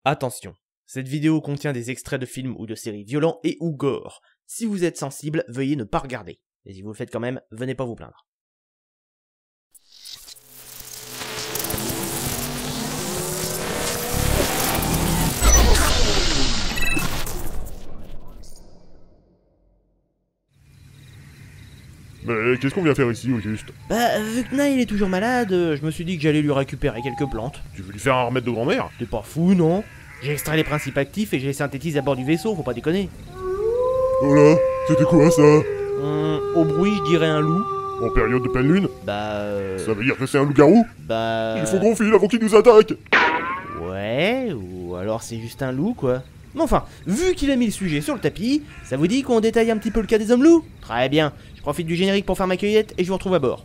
Attention, cette vidéo contient des extraits de films ou de séries violents et ou gore. Si vous êtes sensible, veuillez ne pas regarder. Et si vous le faites quand même, venez pas vous plaindre. Mais qu'est-ce qu'on vient faire ici au juste? Bah, vu que Nail est toujours malade, je me suis dit que j'allais lui récupérer quelques plantes. Tu veux lui faire un remède de grand-mère? T'es pas fou, non? J'ai extrait les principes actifs et je les synthétise à bord du vaisseau, faut pas déconner. Oh là, c'était quoi ça? Au bruit, je dirais un loup. En période de pleine lune? Ça veut dire que c'est un loup-garou? Il faut qu'on file avant qu'il nous attaque! Ouais, ou alors c'est juste un loup, quoi. Mais enfin, vu qu'il a mis le sujet sur le tapis, ça vous dit qu'on détaille un petit peu le cas des hommes loups? Très bien, je profite du générique pour faire ma cueillette et je vous retrouve à bord.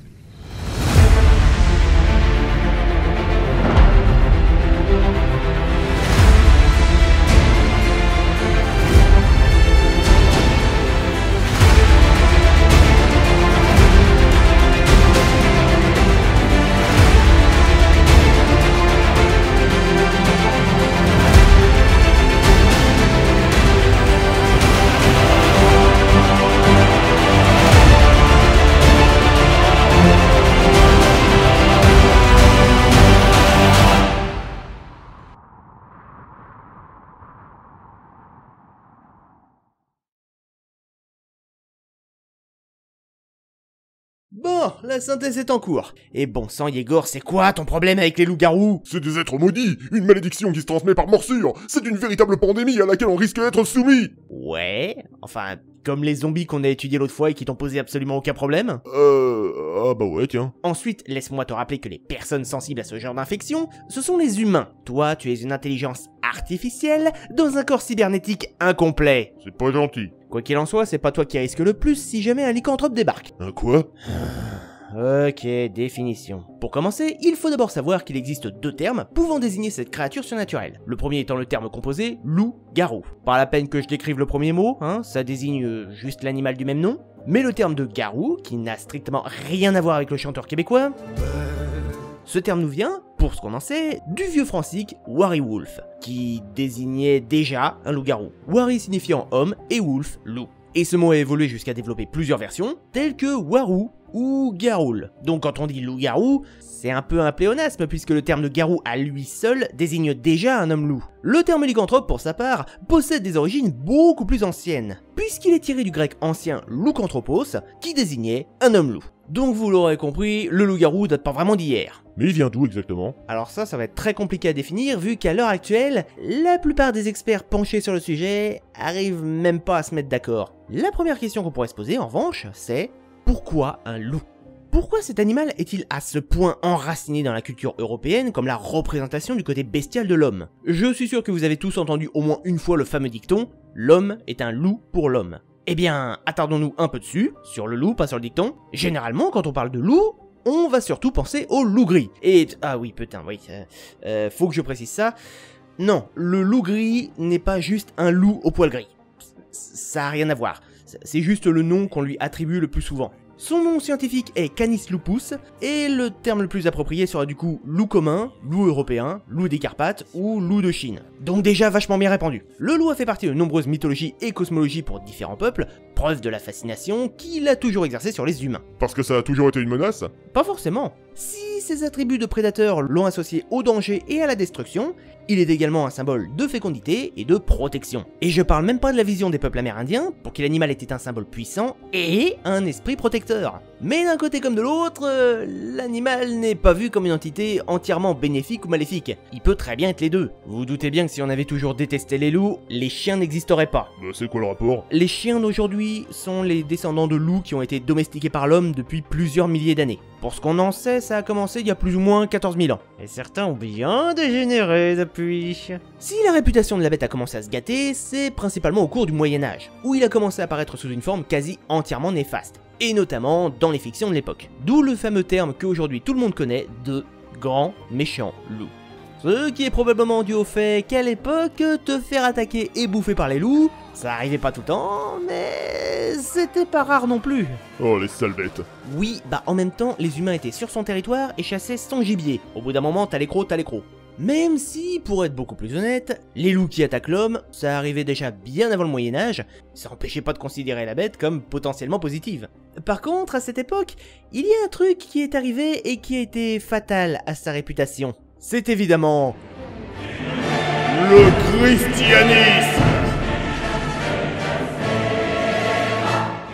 Bon, la synthèse est en cours. Et bon sang, Yegor, c'est quoi ton problème avec les loups-garous? C'est des êtres maudits, une malédiction qui se transmet par morsure. C'est une véritable pandémie à laquelle on risque d'être soumis. Ouais, enfin, comme les zombies qu'on a étudiés l'autre fois et qui t'ont posé absolument aucun problème. Ah bah ouais, tiens. Ensuite, laisse-moi te rappeler que les personnes sensibles à ce genre d'infection, ce sont les humains. Toi, tu es une intelligence artificielle dans un corps cybernétique incomplet. C'est pas gentil. Quoi qu'il en soit, c'est pas toi qui risque le plus si jamais un lycanthrope débarque. Un quoi? Ok, définition. Pour commencer, il faut d'abord savoir qu'il existe deux termes pouvant désigner cette créature surnaturelle. Le premier étant le terme composé loup-garou. Pas la peine que je décrive le premier mot, ça désigne juste l'animal du même nom. Mais le terme de garou, qui n'a strictement rien à voir avec le chanteur québécois, ce terme nous vient, pour ce qu'on en sait, du vieux francique Wary Wolf, qui désignait déjà un loup-garou. Wary signifiant homme et Wolf, loup. Et ce mot a évolué jusqu'à développer plusieurs versions, telles que Warou ou Garoul. Donc quand on dit loup-garou, c'est un peu un pléonasme puisque le terme de garou à lui seul désigne déjà un homme loup. Le terme lycanthrope, pour sa part, possède des origines beaucoup plus anciennes, puisqu'il est tiré du grec ancien loukanthropos, qui désignait un homme loup. Donc vous l'aurez compris, le loup-garou date pas vraiment d'hier. Mais il vient d'où exactement? Alors ça va être très compliqué à définir vu qu'à l'heure actuelle, la plupart des experts penchés sur le sujet arrivent même pas à se mettre d'accord. La première question qu'on pourrait se poser en revanche, c'est pourquoi un loup? Pourquoi cet animal est-il à ce point enraciné dans la culture européenne comme la représentation du côté bestial de l'homme? Je suis sûr que vous avez tous entendu au moins une fois le fameux dicton « L'homme est un loup pour l'homme ». Eh bien, attardons-nous un peu dessus, sur le loup, pas sur le dicton. Généralement, quand on parle de loup, on va surtout penser au loup gris. Et, ah oui, putain, oui, faut que je précise ça. Non, le loup gris n'est pas juste un loup au poil gris. Ça a rien à voir. C'est juste le nom qu'on lui attribue le plus souvent. Son nom scientifique est Canis lupus, et le terme le plus approprié sera du coup loup commun, loup européen, loup des Carpates ou loup de Chine. Donc déjà vachement bien répandu. Le loup a fait partie de nombreuses mythologies et cosmologies pour différents peuples, preuve de la fascination qu'il a toujours exercée sur les humains. Parce que ça a toujours été une menace? Pas forcément. Si ses attributs de prédateur l'ont associé au danger et à la destruction, il est également un symbole de fécondité et de protection. Et je parle même pas de la vision des peuples amérindiens, pour qui l'animal était un symbole puissant et un esprit protecteur. Mais d'un côté comme de l'autre, l'animal n'est pas vu comme une entité entièrement bénéfique ou maléfique. Il peut très bien être les deux. Vous vous doutez bien que si on avait toujours détesté les loups, les chiens n'existeraient pas. Bah c'est quoi le rapport? Les chiens d'aujourd'hui sont les descendants de loups qui ont été domestiqués par l'homme depuis plusieurs milliers d'années. Pour ce qu'on en sait, ça a commencé il y a plus ou moins 14 000 ans. Et certains ont bien dégénéré depuis. Si la réputation de la bête a commencé à se gâter, c'est principalement au cours du Moyen-Âge, où il a commencé à apparaître sous une forme quasi entièrement néfaste, et notamment dans les fictions de l'époque. D'où le fameux terme qu'aujourd'hui tout le monde connaît de grand méchant loup. Ce qui est probablement dû au fait qu'à l'époque, te faire attaquer et bouffer par les loups, ça arrivait pas tout le temps, mais c'était pas rare non plus. Oh les sales bêtes. Oui, bah en même temps, les humains étaient sur son territoire et chassaient son gibier. Au bout d'un moment, t'as l'écro, t'as l'écro. Même si, pour être beaucoup plus honnête, les loups qui attaquent l'homme, ça arrivait déjà bien avant le Moyen-Âge, ça n'empêchait pas de considérer la bête comme potentiellement positive. Par contre, à cette époque, il y a un truc qui est arrivé et qui a été fatal à sa réputation. C'est évidemment... Le christianisme!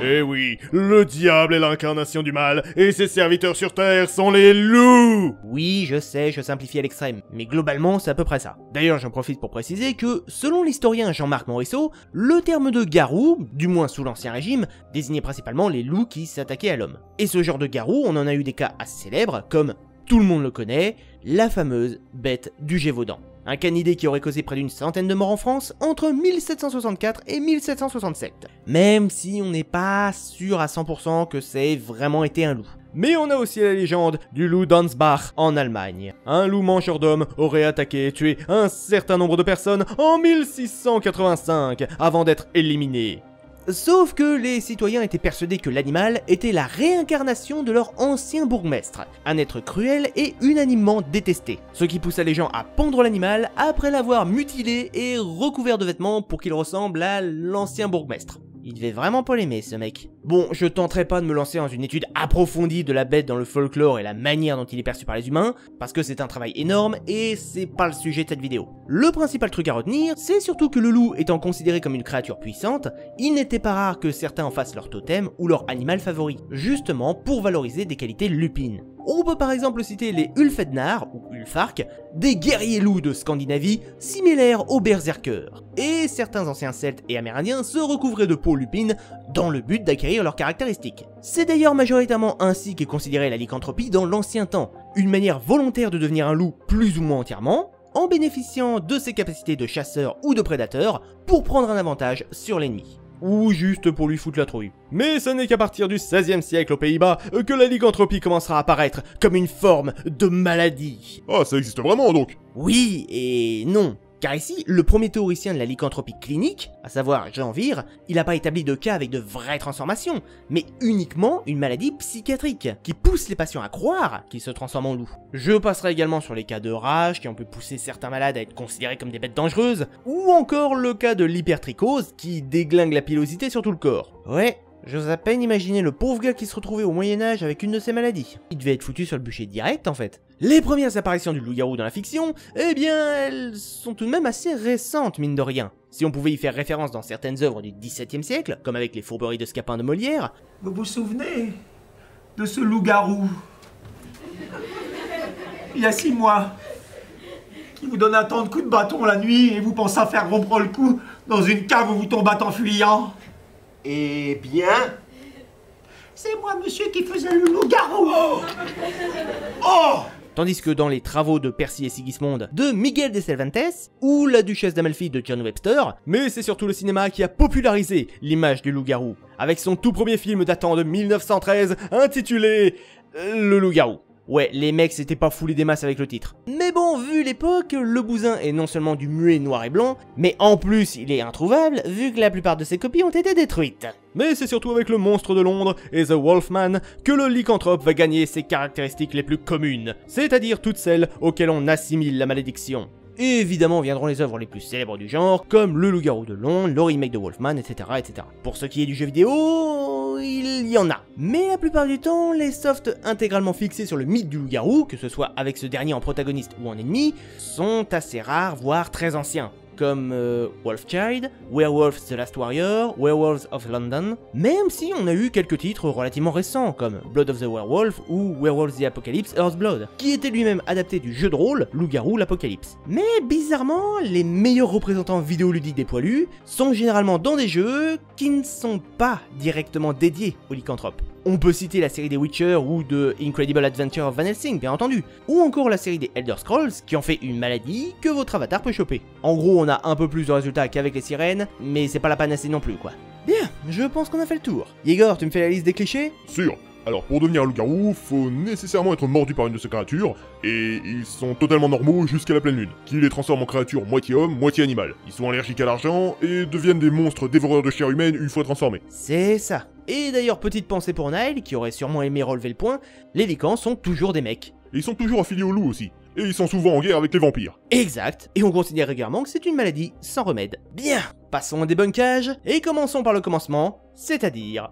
Eh oui, le diable est l'incarnation du mal, et ses serviteurs sur terre sont les loups! Oui, je sais, je simplifie à l'extrême, mais globalement c'est à peu près ça. D'ailleurs, j'en profite pour préciser que, selon l'historien Jean-Marc Morisseau, le terme de garou, du moins sous l'Ancien Régime, désignait principalement les loups qui s'attaquaient à l'homme. Et ce genre de garou, on en a eu des cas assez célèbres, comme, tout le monde le connaît, la fameuse bête du Gévaudan. Un canidé qui aurait causé près d'une centaine de morts en France entre 1764 et 1767. Même si on n'est pas sûr à 100% que c'est vraiment été un loup. Mais on a aussi la légende du loup d'Ansbach en Allemagne. Un loup mangeur d'hommes aurait attaqué et tué un certain nombre de personnes en 1685 avant d'être éliminé. Sauf que les citoyens étaient persuadés que l'animal était la réincarnation de leur ancien bourgmestre, un être cruel et unanimement détesté, ce qui poussa les gens à pendre l'animal après l'avoir mutilé et recouvert de vêtements pour qu'il ressemble à l'ancien bourgmestre. Il devait vraiment pas l'aimer, ce mec. Bon, je tenterai pas de me lancer dans une étude approfondie de la bête dans le folklore et la manière dont il est perçu par les humains, parce que c'est un travail énorme et c'est pas le sujet de cette vidéo. Le principal truc à retenir, c'est surtout que le loup étant considéré comme une créature puissante, il n'était pas rare que certains en fassent leur totem ou leur animal favori, justement pour valoriser des qualités lupines. On peut par exemple citer les Ulfednar, ou Ulfark, des guerriers loups de Scandinavie, similaires aux berserkers. Et certains anciens celtes et amérindiens se recouvraient de peau lupine dans le but d'acquérir leurs caractéristiques. C'est d'ailleurs majoritairement ainsi qu'est considérée la lycanthropie dans l'ancien temps, une manière volontaire de devenir un loup plus ou moins entièrement, en bénéficiant de ses capacités de chasseur ou de prédateur pour prendre un avantage sur l'ennemi. Ou juste pour lui foutre la trouille. Mais ce n'est qu'à partir du XVIe siècle aux Pays-Bas que la lycanthropie commencera à apparaître comme une forme de maladie. Ah, ça existe vraiment donc? Oui et non. Car ici, le premier théoricien de la lycanthropie clinique, à savoir Jean Vire, il n'a pas établi de cas avec de vraies transformations, mais uniquement une maladie psychiatrique, qui pousse les patients à croire qu'ils se transforment en loups. Je passerai également sur les cas de rage, qui ont pu pousser certains malades à être considérés comme des bêtes dangereuses, ou encore le cas de l'hypertrichose, qui déglingue la pilosité sur tout le corps. Ouais, j'ose à peine imaginer le pauvre gars qui se retrouvait au Moyen-Âge avec une de ces maladies. Il devait être foutu sur le bûcher direct en fait. Les premières apparitions du loup-garou dans la fiction, eh bien, elles sont tout de même assez récentes mine de rien. Si on pouvait y faire référence dans certaines œuvres du XVIIe siècle, comme avec les fourberies de Scapin de Molière. Vous vous souvenez de ce loup-garou il y a 6 mois, qui vous donne un temps de coups de bâton la nuit et vous pensez à faire rompre le cou dans une cave où vous tombez en fuyant? Eh bien... C'est moi, monsieur, qui faisais le loup-garou. Oh! Tandis que dans les travaux de Percy et Sigismond de Miguel de Cervantes, ou La Duchesse d'Amalfi de John Webster, mais c'est surtout le cinéma qui a popularisé l'image du loup-garou, avec son tout premier film datant de 1913, intitulé Le loup-garou. Ouais, les mecs s'étaient pas foulés des masses avec le titre. Mais bon, vu l'époque, le bousin est non seulement du muet noir et blanc, mais en plus il est introuvable, vu que la plupart de ses copies ont été détruites. Mais c'est surtout avec le monstre de Londres et The Wolfman que le lycanthrope va gagner ses caractéristiques les plus communes, c'est-à-dire toutes celles auxquelles on assimile la malédiction. Et évidemment viendront les œuvres les plus célèbres du genre, comme Le Loup-garou de Londres, le remake de Wolfman, etc., etc. Pour ce qui est du jeu vidéo, il y en a. Mais la plupart du temps, les softs intégralement fixés sur le mythe du loup-garou, que ce soit avec ce dernier en protagoniste ou en ennemi, sont assez rares, voire très anciens. Comme Wolfchild, Werewolf the Last Warrior, Werewolves of London, même si on a eu quelques titres relativement récents comme Blood of the Werewolf ou Werewolves the Apocalypse Earthblood, qui était lui-même adapté du jeu de rôle Loup-garou l'Apocalypse. Mais bizarrement, les meilleurs représentants vidéoludiques des poilus sont généralement dans des jeux qui ne sont pas directement dédiés aux lycanthropes. On peut citer la série des Witcher ou de Incredible Adventure of Van Helsing, bien entendu, ou encore la série des Elder Scrolls qui en fait une maladie que votre avatar peut choper. En gros, on a un peu plus de résultats qu'avec les sirènes, mais c'est pas la panacée non plus, quoi. Bien, je pense qu'on a fait le tour. Yegor, tu me fais la liste des clichés? Sûr. Alors pour devenir un loup-garou, faut nécessairement être mordu par une de ces créatures, et ils sont totalement normaux jusqu'à la pleine lune, qui les transforme en créatures moitié homme, moitié animal. Ils sont allergiques à l'argent, et deviennent des monstres dévoreurs de chair humaine une fois transformés. C'est ça. Et d'ailleurs, petite pensée pour Nile, qui aurait sûrement aimé relever le point, les lycans sont toujours des mecs. Et ils sont toujours affiliés au loup aussi. et ils sont souvent en guerre avec les vampires. Exact, et on considère régulièrement que c'est une maladie sans remède. Bien, passons au débunkage, et commençons par le commencement, c'est-à-dire...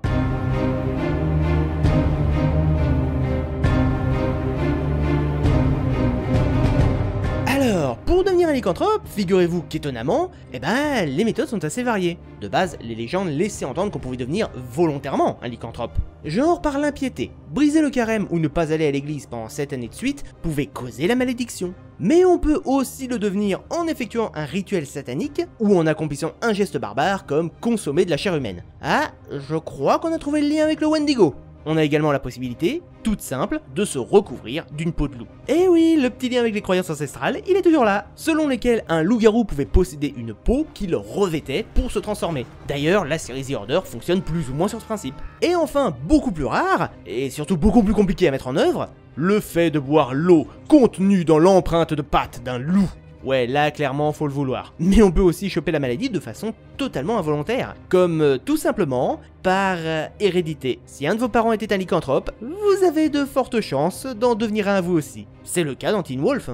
Alors, pour devenir un lycanthrope, figurez-vous qu'étonnamment, les méthodes sont assez variées. De base, les légendes laissaient entendre qu'on pouvait devenir volontairement un lycanthrope. Genre par l'impiété. Briser le carême ou ne pas aller à l'église pendant 7 années de suite pouvait causer la malédiction. Mais on peut aussi le devenir en effectuant un rituel satanique ou en accomplissant un geste barbare comme consommer de la chair humaine. Ah, je crois qu'on a trouvé le lien avec le Wendigo. On a également la possibilité, toute simple, de se recouvrir d'une peau de loup. Et oui, le petit lien avec les croyances ancestrales, il est toujours là, selon lesquelles un loup-garou pouvait posséder une peau qui le revêtait pour se transformer. D'ailleurs, la série The Order fonctionne plus ou moins sur ce principe. Et enfin, beaucoup plus rare, et surtout beaucoup plus compliqué à mettre en œuvre, le fait de boire l'eau contenue dans l'empreinte de pattes d'un loup. Ouais, là, clairement, faut le vouloir. Mais on peut aussi choper la maladie de façon totalement involontaire, comme tout simplement par hérédité. Si un de vos parents était un lycanthrope, vous avez de fortes chances d'en devenir un vous aussi. C'est le cas dans Teen Wolf.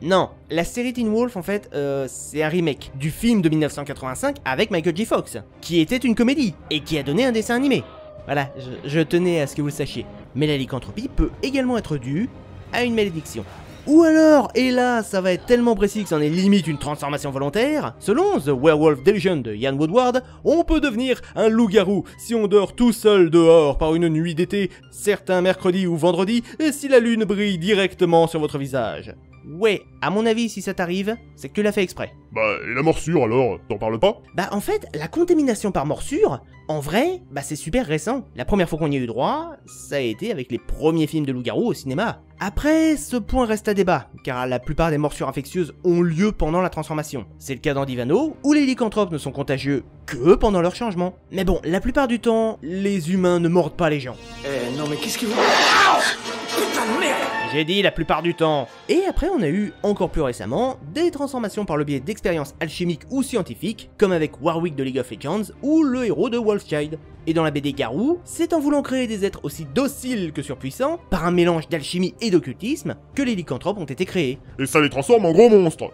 Non, la série Teen Wolf, en fait, c'est un remake du film de 1985 avec Michael J. Fox, qui était une comédie, et qui a donné un dessin animé. Voilà, je tenais à ce que vous le sachiez. Mais la lycanthropie peut également être due à une malédiction. Ou alors, et là ça va être tellement précis que c'en est limite une transformation volontaire, selon The Werewolf Delusion de Ian Woodward, on peut devenir un loup-garou si on dort tout seul dehors par une nuit d'été, certains mercredis ou vendredis, et si la lune brille directement sur votre visage. Ouais, à mon avis, si ça t'arrive, c'est que tu l'as fait exprès. Bah, et la morsure alors, t'en parles pas? Bah en fait, la contamination par morsure, en vrai, c'est super récent. La première fois qu'on y a eu droit, ça a été avec les premiers films de loup-garou au cinéma. Après, ce point reste à débat, car la plupart des morsures infectieuses ont lieu pendant la transformation. C'est le cas dans Divano, où les lycanthropes ne sont contagieux que pendant leur changement. Mais bon, la plupart du temps, les humains ne mordent pas les gens. Non mais qu'est-ce que vous... Putain de merde! J'ai dit la plupart du temps. Et après on a eu, encore plus récemment, des transformations par le biais d'expériences alchimiques ou scientifiques, comme avec Warwick de League of Legends ou le héros de Wolfchild. Et dans la BD Garou, c'est en voulant créer des êtres aussi dociles que surpuissants, par un mélange d'alchimie et d'occultisme, que les lycanthropes ont été créés. Et ça les transforme en gros monstres.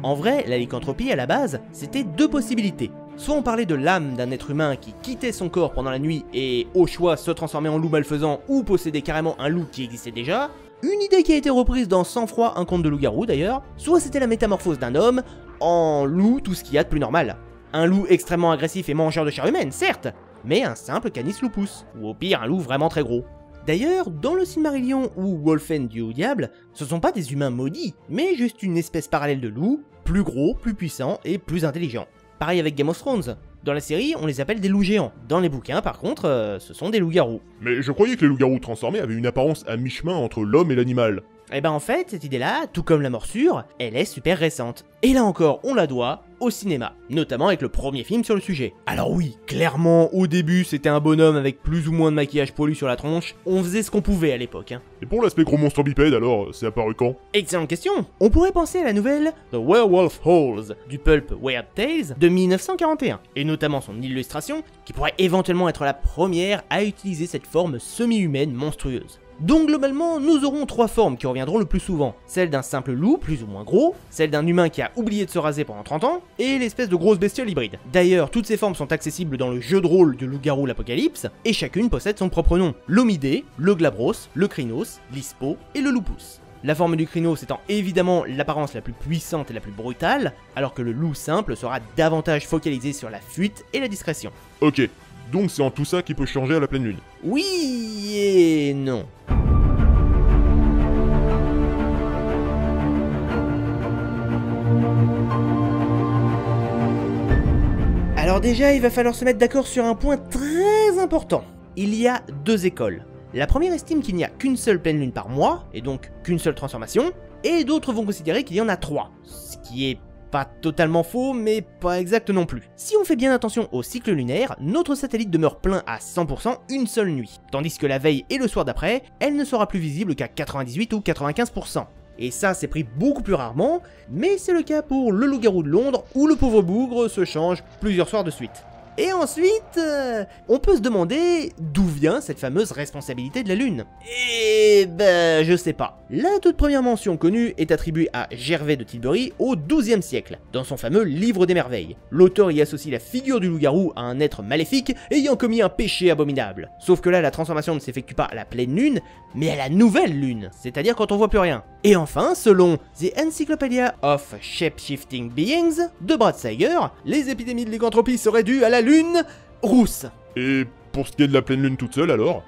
En vrai, la lycanthropie à la base, c'était deux possibilités. Soit on parlait de l'âme d'un être humain qui quittait son corps pendant la nuit et au choix se transformait en loup malfaisant ou possédait carrément un loup qui existait déjà, une idée qui a été reprise dans Sang Froid, un conte de loup-garou d'ailleurs, soit c'était la métamorphose d'un homme en loup, tout ce qu'il y a de plus normal. Un loup extrêmement agressif et mangeur de chair humaine, certes, mais un simple Canis lupus, ou au pire un loup vraiment très gros. D'ailleurs, dans le Silmarillion ou Wolfen Dieu au diable, ce sont pas des humains maudits, mais juste une espèce parallèle de loup, plus gros, plus puissant et plus intelligent. Pareil avec Game of Thrones. Dans la série, on les appelle des loups géants. Dans les bouquins, par contre, ce sont des loups-garous. Mais je croyais que les loups-garous transformés avaient une apparence à mi-chemin entre l'homme et l'animal. Et en fait, cette idée-là, tout comme la morsure, elle est super récente. Et là encore, on la doit au cinéma, notamment avec le premier film sur le sujet. Alors oui, clairement, au début, c'était un bonhomme avec plus ou moins de maquillage poilu sur la tronche, on faisait ce qu'on pouvait à l'époque. Et pour l'aspect gros monstre bipède alors, c'est apparu quand? Excellente question. On pourrait penser à la nouvelle The Werewolf Halls du pulp Weird Tales de 1941, et notamment son illustration, qui pourrait éventuellement être la première à utiliser cette forme semi-humaine monstrueuse. Donc globalement, nous aurons trois formes qui reviendront le plus souvent. Celle d'un simple loup, plus ou moins gros, celle d'un humain qui a oublié de se raser pendant 30 ans, et l'espèce de grosse bestiole hybride. D'ailleurs, toutes ces formes sont accessibles dans le jeu de rôle de loup-garou l'Apocalypse, et chacune possède son propre nom. L'Homidé, le Glabros, le Crinos, l'Ispo et le Lupus. La forme du Crinos étant évidemment l'apparence la plus puissante et la plus brutale, alors que le loup simple sera davantage focalisé sur la fuite et la discrétion. Ok, donc c'est en tout ça qu'il peut changer à la pleine lune. Oui et non. Alors déjà, il va falloir se mettre d'accord sur un point très important. Il y a deux écoles. La première estime qu'il n'y a qu'une seule pleine lune par mois, et donc qu'une seule transformation, et d'autres vont considérer qu'il y en a trois, ce qui est pas totalement faux, mais pas exact non plus. Si on fait bien attention au cycle lunaire, notre satellite demeure plein à 100% une seule nuit, tandis que la veille et le soir d'après, elle ne sera plus visible qu'à 98 ou 95%. Et ça, c'est pris beaucoup plus rarement, mais c'est le cas pour le loup-garou de Londres, où le pauvre bougre se change plusieurs soirs de suite. Et ensuite, on peut se demander d'où vient cette fameuse responsabilité de la Lune. Et ben, je sais pas. La toute première mention connue est attribuée à Gervais de Tilbury au XIIe siècle, dans son fameux Livre des Merveilles. L'auteur y associe la figure du loup-garou à un être maléfique ayant commis un péché abominable. Sauf que là, la transformation ne s'effectue pas à la pleine lune, mais à la nouvelle lune, c'est-à-dire quand on voit plus rien. Et enfin, selon The Encyclopedia of Shape-Shifting Beings de Brad Steiger, les épidémies de lycanthropie seraient dues à la lune rousse. Et pour ce qui est de la pleine lune toute seule alors?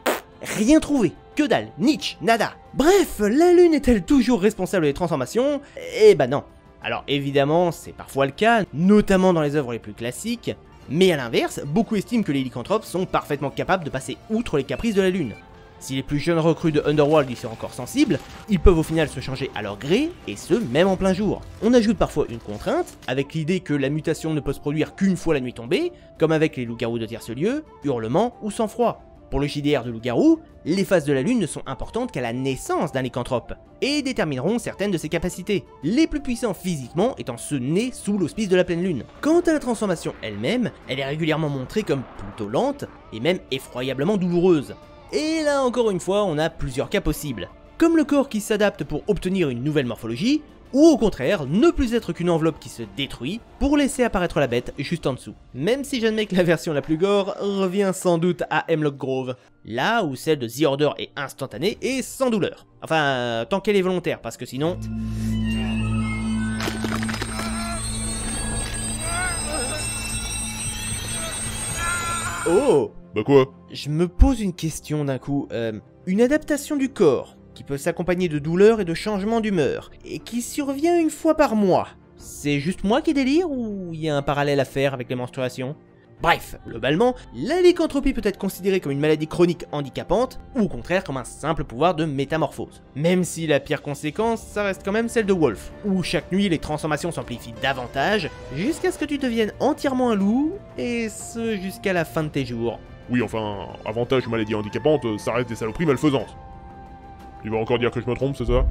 Rien trouvé, que dalle, Nietzsche, nada. Bref, la lune est-elle toujours responsable des transformations? Eh ben non. Alors évidemment, c'est parfois le cas, notamment dans les œuvres les plus classiques, mais à l'inverse, beaucoup estiment que les lycanthropes sont parfaitement capables de passer outre les caprices de la lune. Si les plus jeunes recrues de Underworld y sont encore sensibles, ils peuvent au final se changer à leur gré, et ce même en plein jour. On ajoute parfois une contrainte, avec l'idée que la mutation ne peut se produire qu'une fois la nuit tombée, comme avec les loups-garous de tierce lieu, hurlement ou sang-froid. Pour le JDR de loup-garou, les phases de la lune ne sont importantes qu'à la naissance d'un lycanthrope, et détermineront certaines de ses capacités, les plus puissants physiquement étant ceux nés sous l'auspice de la pleine lune. Quant à la transformation elle-même, elle est régulièrement montrée comme plutôt lente, et même effroyablement douloureuse. Et là encore une fois, on a plusieurs cas possibles. Comme le corps qui s'adapte pour obtenir une nouvelle morphologie, ou au contraire, ne plus être qu'une enveloppe qui se détruit pour laisser apparaître la bête juste en dessous. Même si j'admets que la version la plus gore revient sans doute à Hemlock Grove, là où celle de The Order est instantanée et sans douleur. Enfin, tant qu'elle est volontaire, parce que sinon... Oh! Bah quoi? Je me pose une question d'un coup. Une adaptation du corps, qui peut s'accompagner de douleurs et de changements d'humeur, et qui survient une fois par mois. C'est juste moi qui délire, ou il y a un parallèle à faire avec les menstruations? Bref, globalement, la lycanthropie peut être considérée comme une maladie chronique handicapante, ou au contraire comme un simple pouvoir de métamorphose. Même si la pire conséquence, ça reste quand même celle de Wolf, où chaque nuit les transformations s'amplifient davantage, jusqu'à ce que tu deviennes entièrement un loup, et ce jusqu'à la fin de tes jours. Oui, enfin, avantage maladie handicapante, ça reste des saloperies malfaisantes. Tu vas encore dire que je me trompe, c'est ça?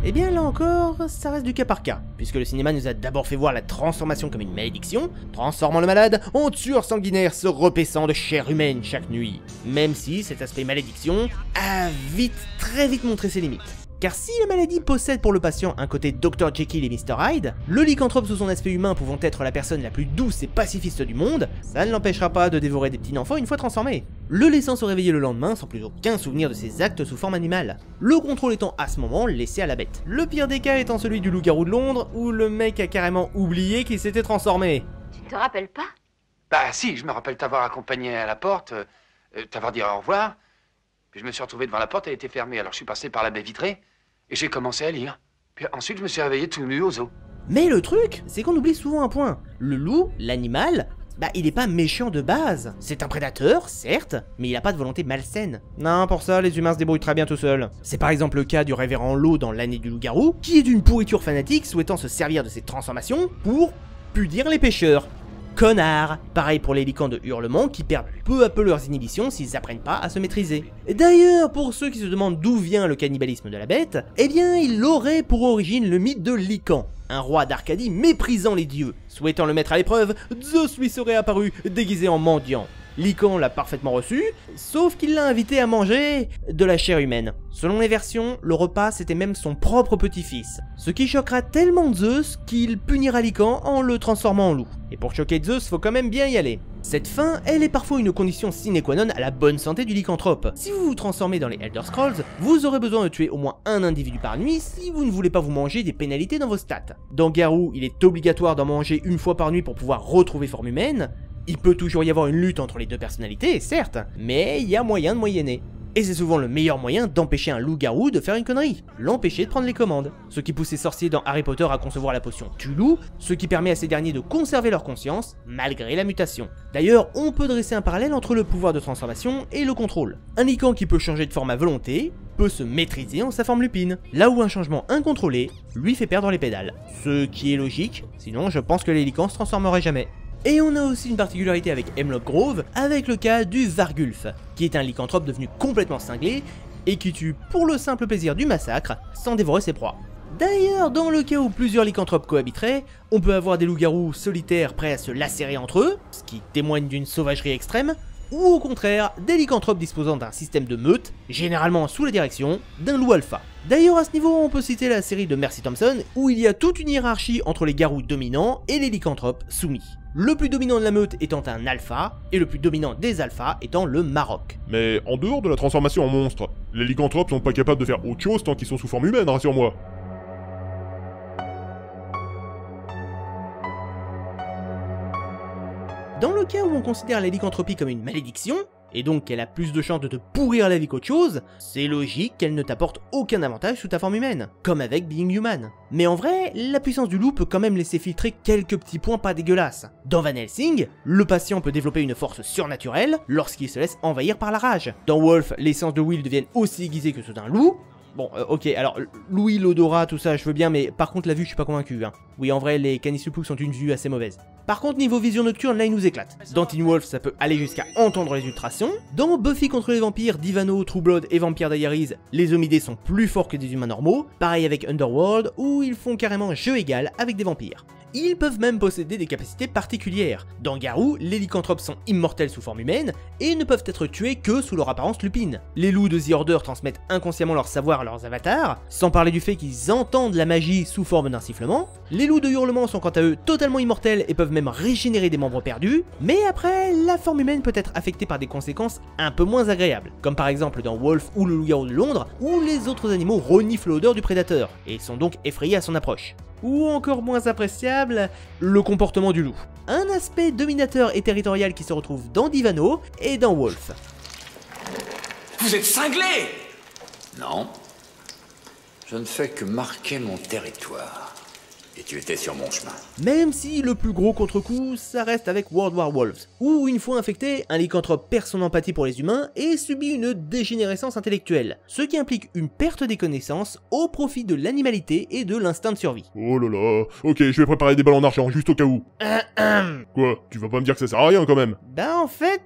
Eh bien là encore, ça reste du cas par cas, puisque le cinéma nous a d'abord fait voir la transformation comme une malédiction, transformant le malade en tueur sanguinaire se repaissant de chair humaine chaque nuit. Même si cet aspect malédiction a très vite montré ses limites. Car si la maladie possède pour le patient un côté Dr Jekyll et Mr Hyde, le lycanthrope sous son aspect humain pouvant être la personne la plus douce et pacifiste du monde, ça ne l'empêchera pas de dévorer des petits enfants une fois transformé, le laissant se réveiller le lendemain sans plus aucun souvenir de ses actes sous forme animale. Le contrôle étant à ce moment laissé à la bête. Le pire des cas étant celui du loup-garou de Londres, où le mec a carrément oublié qu'il s'était transformé. Tu ne te rappelles pas? Bah si, je me rappelle t'avoir accompagné à la porte, t'avoir dit au revoir, puis je me suis retrouvé devant la porte, elle était fermée, alors je suis passé par la baie vitrée, et j'ai commencé à lire. Puis ensuite je me suis réveillé tout nu aux os. Mais le truc, c'est qu'on oublie souvent un point. Le loup, l'animal, bah il est pas méchant de base. C'est un prédateur, certes, mais il a pas de volonté malsaine. Non, pour ça, les humains se débrouillent très bien tout seuls. C'est par exemple le cas du révérend Law dans L'année du loup-garou, qui est d'une pourriture fanatique souhaitant se servir de ses transformations pour punir les pêcheurs. Connard. Pareil pour les licans de hurlement qui perdent peu à peu leurs inhibitions s'ils apprennent pas à se maîtriser. D'ailleurs, pour ceux qui se demandent d'où vient le cannibalisme de la bête, eh bien il aurait pour origine le mythe de Lycan, un roi d'Arcadie méprisant les dieux. Souhaitant le mettre à l'épreuve, Zeus lui serait apparu déguisé en mendiant. Lycan l'a parfaitement reçu, sauf qu'il l'a invité à manger de la chair humaine. Selon les versions, le repas c'était même son propre petit-fils, ce qui choquera tellement Zeus qu'il punira Lycan en le transformant en loup. Et pour choquer Zeus, faut quand même bien y aller. Cette fin, elle est parfois une condition sine qua non à la bonne santé du lycanthrope. Si vous vous transformez dans les Elder Scrolls, vous aurez besoin de tuer au moins un individu par nuit si vous ne voulez pas vous manger des pénalités dans vos stats. Dans Garou, il est obligatoire d'en manger une fois par nuit pour pouvoir retrouver forme humaine. Il peut toujours y avoir une lutte entre les deux personnalités, certes, mais il y a moyen de moyenner. Et c'est souvent le meilleur moyen d'empêcher un loup-garou de faire une connerie, l'empêcher de prendre les commandes. Ce qui pousse les sorciers dans Harry Potter à concevoir la potion Tulu, ce qui permet à ces derniers de conserver leur conscience, malgré la mutation. D'ailleurs, on peut dresser un parallèle entre le pouvoir de transformation et le contrôle. Un lycan qui peut changer de forme à volonté, peut se maîtriser en sa forme lupine, là où un changement incontrôlé lui fait perdre les pédales. Ce qui est logique, sinon je pense que les lycans se transformeraient jamais. Et on a aussi une particularité avec Hemlock Grove, avec le cas du Vargulf, qui est un lycanthrope devenu complètement cinglé, et qui tue pour le simple plaisir du massacre, sans dévorer ses proies. D'ailleurs, dans le cas où plusieurs lycanthropes cohabiteraient, on peut avoir des loups-garous solitaires prêts à se lacérer entre eux, ce qui témoigne d'une sauvagerie extrême, ou au contraire, des lycanthropes disposant d'un système de meute, généralement sous la direction d'un loup alpha. D'ailleurs à ce niveau, on peut citer la série de Mercy Thompson, où il y a toute une hiérarchie entre les garous dominants et les lycanthropes soumis. Le plus dominant de la meute étant un alpha, et le plus dominant des alphas étant le Maroc. Mais en dehors de la transformation en monstre, les lycanthropes sont pas capables de faire autre chose tant qu'ils sont sous forme humaine, rassure-moi. Dans le cas où on considère la lycanthropie comme une malédiction, et donc qu'elle a plus de chances de te pourrir la vie qu'autre chose, c'est logique qu'elle ne t'apporte aucun avantage sous ta forme humaine, comme avec Being Human. Mais en vrai, la puissance du loup peut quand même laisser filtrer quelques petits points pas dégueulasses. Dans Van Helsing, le patient peut développer une force surnaturelle lorsqu'il se laisse envahir par la rage. Dans Wolf, les sens de Will deviennent aussi aiguisés que ceux d'un loup. Bon, ok, alors, l'ouïe, l'odorat, tout ça, je veux bien, mais par contre, la vue, je suis pas convaincu, hein. Oui, en vrai, les Canis-Lupus ont une vue assez mauvaise. Par contre, niveau vision nocturne, là, il nous éclate. Dans Teen Wolf, ça peut aller jusqu'à entendre les ultrasons. Dans Buffy contre les vampires, Divano, True Blood et Vampire Diaries, les homidés sont plus forts que des humains normaux. Pareil avec Underworld, où ils font carrément jeu égal avec des vampires. Ils peuvent même posséder des capacités particulières. Dans Garou, les lycanthropes sont immortels sous forme humaine et ne peuvent être tués que sous leur apparence lupine. Les loups de The Order transmettent inconsciemment leur savoir à leurs avatars, sans parler du fait qu'ils entendent la magie sous forme d'un sifflement. Les loups de hurlement sont quant à eux totalement immortels et peuvent même régénérer des membres perdus, mais après, la forme humaine peut être affectée par des conséquences un peu moins agréables, comme par exemple dans Wolf ou le loup-garou de Londres, où les autres animaux reniflent l'odeur du prédateur, et sont donc effrayés à son approche. Ou encore moins appréciable, le comportement du loup. Un aspect dominateur et territorial qui se retrouve dans Divano et dans Wolf. Vous êtes cinglés? Non. Je ne fais que marquer mon territoire. Et tu étais sur mon chemin. Même si le plus gros contre-coup, ça reste avec World War Wolves, où une fois infecté, un lycanthrope perd son empathie pour les humains et subit une dégénérescence intellectuelle, ce qui implique une perte des connaissances au profit de l'animalité et de l'instinct de survie. Oh là là, ok, je vais préparer des balles en argent, juste au cas où. Quoi? Tu vas pas me dire que ça sert à rien quand même? Ben en fait...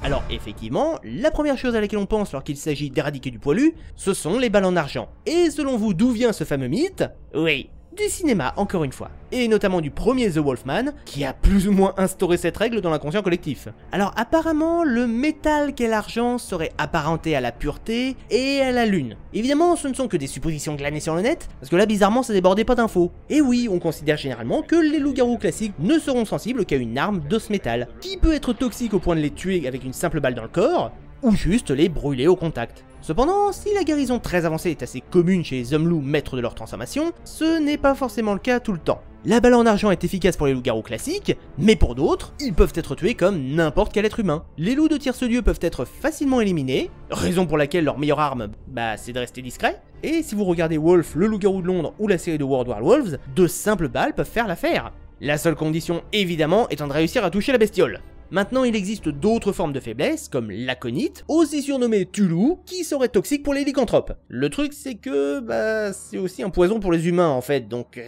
Alors effectivement, la première chose à laquelle on pense lorsqu'il s'agit d'éradiquer du poilu, ce sont les balles en argent. Et selon vous, d'où vient ce fameux mythe? Oui, du cinéma encore une fois. Et notamment du premier The Wolfman, qui a plus ou moins instauré cette règle dans l'inconscient collectif. Alors apparemment, le métal qu'est l'argent serait apparenté à la pureté et à la lune. Évidemment, ce ne sont que des suppositions glanées sur le net, parce que là bizarrement ça débordait pas d'infos. Et oui, on considère généralement que les loups-garous classiques ne seront sensibles qu'à une arme d'os métal, qui peut être toxique au point de les tuer avec une simple balle dans le corps, ou juste les brûler au contact. Cependant, si la guérison très avancée est assez commune chez les hommes-loups maîtres de leur transformation, ce n'est pas forcément le cas tout le temps. La balle en argent est efficace pour les loups-garous classiques, mais pour d'autres, ils peuvent être tués comme n'importe quel être humain. Les loups de tierce-lieu peuvent être facilement éliminés, raison pour laquelle leur meilleure arme, c'est de rester discret. Et si vous regardez Wolf, le loup-garou de Londres ou la série de World War Wolves, de simples balles peuvent faire l'affaire. La seule condition, évidemment, étant de réussir à toucher la bestiole. Maintenant, il existe d'autres formes de faiblesse, comme l'aconite, aussi surnommé Tulu, qui serait toxique pour les lycanthropes. Le truc, c'est que, c'est aussi un poison pour les humains, en fait, donc...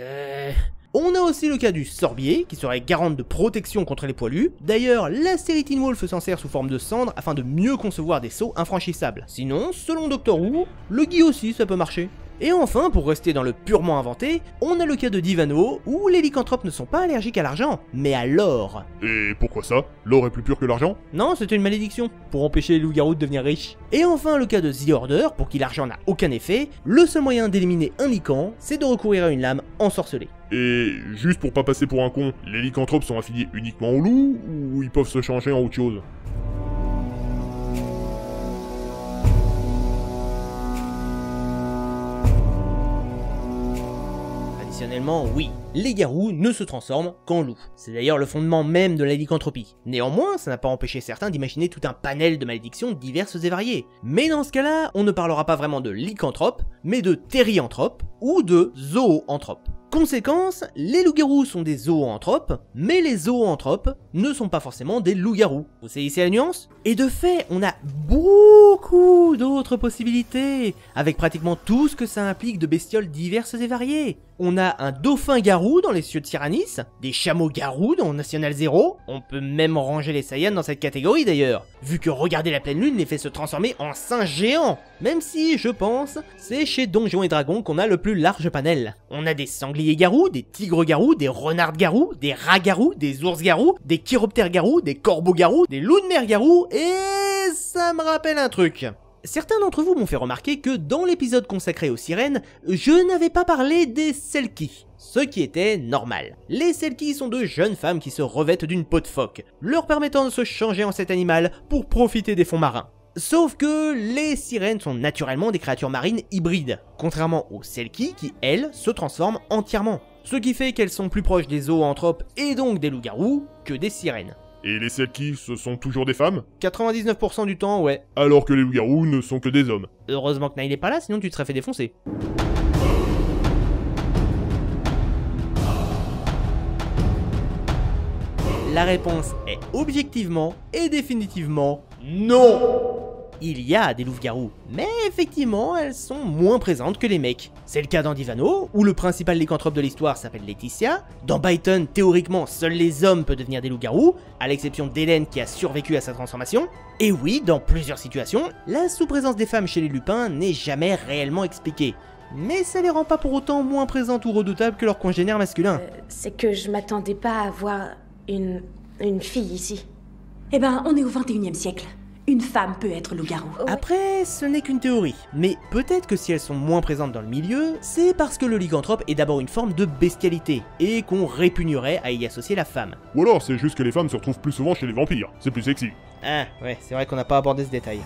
On a aussi le cas du sorbier, qui serait garante de protection contre les poilus. D'ailleurs, la série Teen Wolf s'en sert sous forme de cendre afin de mieux concevoir des sauts infranchissables. Sinon, selon Doctor Who, le gui aussi, ça peut marcher. Et enfin, pour rester dans le purement inventé, on a le cas de Divano, où les lycanthropes ne sont pas allergiques à l'argent, mais à l'or. Et pourquoi ça? L'or est plus pur que l'argent? Non, c'était une malédiction, pour empêcher les loups-garous de devenir riches. Et enfin, le cas de The Order, pour qui l'argent n'a aucun effet, le seul moyen d'éliminer un lycan, c'est de recourir à une lame ensorcelée. Et juste pour pas passer pour un con, les lycanthropes sont affiliés uniquement aux loups, ou ils peuvent se changer en autre chose? Traditionnellement, oui, les garous ne se transforment qu'en loups. C'est d'ailleurs le fondement même de la lycanthropie. Néanmoins, ça n'a pas empêché certains d'imaginer tout un panel de malédictions diverses et variées. Mais dans ce cas-là, on ne parlera pas vraiment de lycanthrope, mais de thérianthrope ou de zoanthrope. Conséquence, les loups-garous sont des zoanthropes, mais les zoanthropes ne sont pas forcément des loups-garous. Vous saisissez la nuance? Et de fait, on a beaucoup d'autres possibilités, avec pratiquement tout ce que ça implique de bestioles diverses et variées. On a un dauphin-garou dans les cieux de Tyrannis, des chameaux-garous dans National Zero, on peut même ranger les Saiyans dans cette catégorie d'ailleurs, vu que regarder la pleine lune les fait se transformer en singes géants, même si, je pense, c'est chez Donjons et Dragons qu'on a le plus large panel. On a des sangliers-garous, des tigres-garous, des renards-garous, des rats-garous, des ours-garous, des chiroptères-garous, des corbeaux-garous, des loups de mer-garous, et ça me rappelle un truc. Certains d'entre vous m'ont fait remarquer que dans l'épisode consacré aux sirènes, je n'avais pas parlé des Selkies, ce qui était normal. Les Selkies sont de jeunes femmes qui se revêtent d'une peau de phoque, leur permettant de se changer en cet animal pour profiter des fonds marins. Sauf que les sirènes sont naturellement des créatures marines hybrides, contrairement aux Selkies qui, elles, se transforment entièrement. Ce qui fait qu'elles sont plus proches des zoanthropes et donc des loups-garous que des sirènes. Et les Selkies, ce sont toujours des femmes? 99% du temps, ouais. Alors que les loups-garous ne sont que des hommes. Heureusement que Nile est pas là, sinon tu te serais fait défoncer. La réponse est objectivement et définitivement non. Il y a des loups-garous, mais effectivement, elles sont moins présentes que les mecs. C'est le cas dans Divano, où le principal lycanthrope de l'histoire s'appelle Laetitia. Dans Byton, théoriquement, seuls les hommes peuvent devenir des loups-garous, à l'exception d'Hélène qui a survécu à sa transformation. Et oui, dans plusieurs situations, la sous-présence des femmes chez les lupins n'est jamais réellement expliquée. Mais ça les rend pas pour autant moins présentes ou redoutables que leurs congénères masculins. C'est que je m'attendais pas à voir une fille ici. Eh ben, on est au 21e siècle. Une femme peut être loup-garou. Après, ce n'est qu'une théorie, mais peut-être que si elles sont moins présentes dans le milieu, c'est parce que le lycanthrope est d'abord une forme de bestialité, et qu'on répugnerait à y associer la femme. Ou alors c'est juste que les femmes se retrouvent plus souvent chez les vampires, c'est plus sexy. Ah, ouais, c'est vrai qu'on n'a pas abordé ce détail.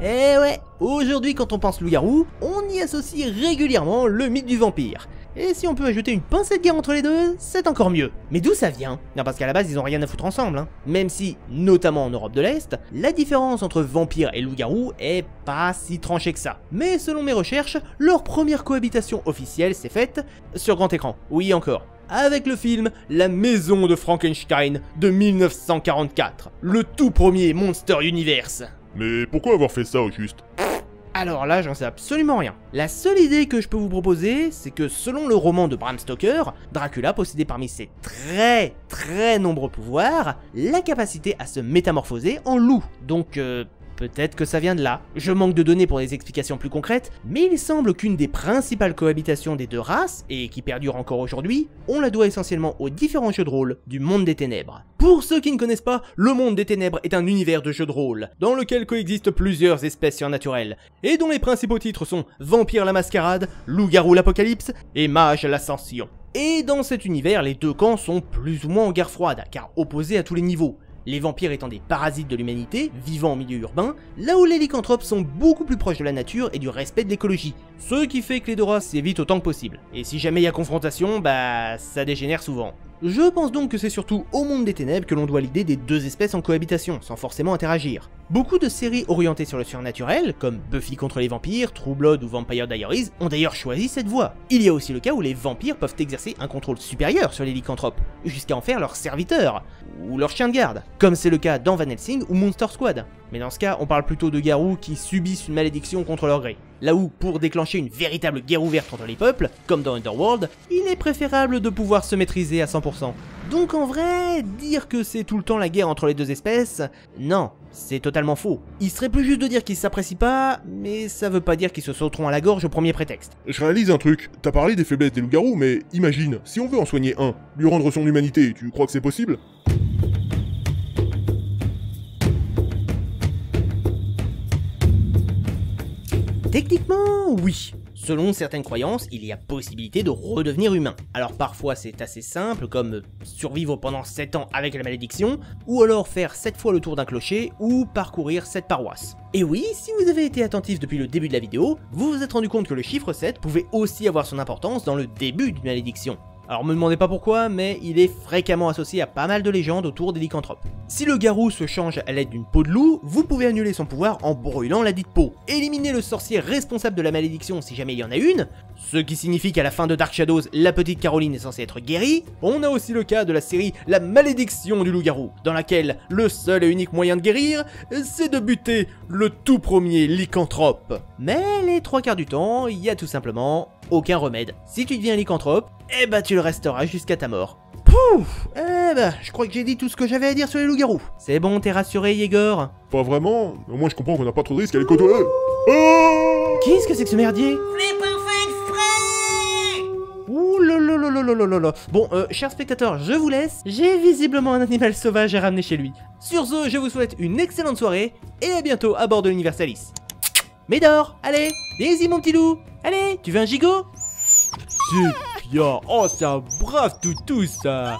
Eh ouais, aujourd'hui quand on pense loup-garou, on y associe régulièrement le mythe du vampire. Et si on peut ajouter une pincée de guerre entre les deux, c'est encore mieux. Mais d'où ça vient? Non, parce qu'à la base ils ont rien à foutre ensemble, hein. Même si, notamment en Europe de l'Est, la différence entre vampire et loup-garou est pas si tranchée que ça. Mais selon mes recherches, leur première cohabitation officielle s'est faite sur grand écran, oui encore. Avec le film La Maison de Frankenstein de 1944, le tout premier Monster Universe. Mais pourquoi avoir fait ça au juste? Alors là, j'en sais absolument rien. La seule idée que je peux vous proposer, c'est que selon le roman de Bram Stoker, Dracula possédait parmi ses très nombreux pouvoirs, la capacité à se métamorphoser en loup. Donc peut-être que ça vient de là. Je manque de données pour des explications plus concrètes, mais il semble qu'une des principales cohabitations des deux races, et qui perdure encore aujourd'hui, on la doit essentiellement aux différents jeux de rôle du Monde des Ténèbres. Pour ceux qui ne connaissent pas, le Monde des Ténèbres est un univers de jeux de rôle, dans lequel coexistent plusieurs espèces surnaturelles, et dont les principaux titres sont Vampire la Mascarade, Loup-garou l'Apocalypse et Mage l'Ascension. Et dans cet univers, les deux camps sont plus ou moins en guerre froide, car opposés à tous les niveaux. Les vampires étant des parasites de l'humanité, vivant en milieu urbain, là où les lycanthropes sont beaucoup plus proches de la nature et du respect de l'écologie, ce qui fait que les deux races s'évitent autant que possible. Et si jamais il y a confrontation, bah ça dégénère souvent. Je pense donc que c'est surtout au Monde des Ténèbres que l'on doit l'idée des deux espèces en cohabitation, sans forcément interagir. Beaucoup de séries orientées sur le surnaturel, comme Buffy contre les vampires, True Blood ou Vampire Diaries, ont d'ailleurs choisi cette voie. Il y a aussi le cas où les vampires peuvent exercer un contrôle supérieur sur les lycanthropes, jusqu'à en faire leurs serviteurs, ou leurs chiens de garde, comme c'est le cas dans Van Helsing ou Monster Squad. Mais dans ce cas, on parle plutôt de garous qui subissent une malédiction contre leur gré. Là où, pour déclencher une véritable guerre ouverte entre les peuples, comme dans Underworld, il est préférable de pouvoir se maîtriser à 100%. Donc en vrai, dire que c'est tout le temps la guerre entre les deux espèces, non, c'est totalement faux. Il serait plus juste de dire qu'ils s'apprécient pas, mais ça veut pas dire qu'ils se sauteront à la gorge au premier prétexte. Je réalise un truc, t'as parlé des faiblesses des loups-garous, mais imagine, si on veut en soigner un, lui rendre son humanité, tu crois que c'est possible? Techniquement, oui. Selon certaines croyances, il y a possibilité de redevenir humain. Alors parfois c'est assez simple, comme survivre pendant 7 ans avec la malédiction, ou alors faire 7 fois le tour d'un clocher, ou parcourir 7 paroisses. Et oui, si vous avez été attentif depuis le début de la vidéo, vous vous êtes rendu compte que le chiffre 7 pouvait aussi avoir son importance dans le début d'une malédiction. Alors me demandez pas pourquoi, mais il est fréquemment associé à pas mal de légendes autour des lycanthropes. Si le garou se change à l'aide d'une peau de loup, vous pouvez annuler son pouvoir en brûlant la dite peau, éliminer le sorcier responsable de la malédiction si jamais il y en a une, ce qui signifie qu'à la fin de Dark Shadows, la petite Caroline est censée être guérie. On a aussi le cas de la série La Malédiction du loup-garou, dans laquelle le seul et unique moyen de guérir, c'est de buter le tout premier lycanthrope. Mais les 3/4 du temps, il y a tout simplement aucun remède. Si tu deviens lycanthrope, eh bah tu le resteras jusqu'à ta mort. Pouf! Eh bah, je crois que j'ai dit tout ce que j'avais à dire sur les loups-garous. C'est bon, t'es rassuré, Yegor? Pas vraiment, mais au moins je comprends qu'on n'a pas trop de risques à les côtoyer. Oh Qu'est-ce que c'est que ce merdier? Ouh là là là là là là là. Bon, chers spectateurs, je vous laisse. J'ai visiblement un animal sauvage à ramener chez lui. Sur ce, je vous souhaite une excellente soirée et à bientôt à bord de l'Universalis. Médor, allez, viens-y mon petit loup. Allez, tu veux un gigot? C'est bien. Oh, c'est un brave toutou ça.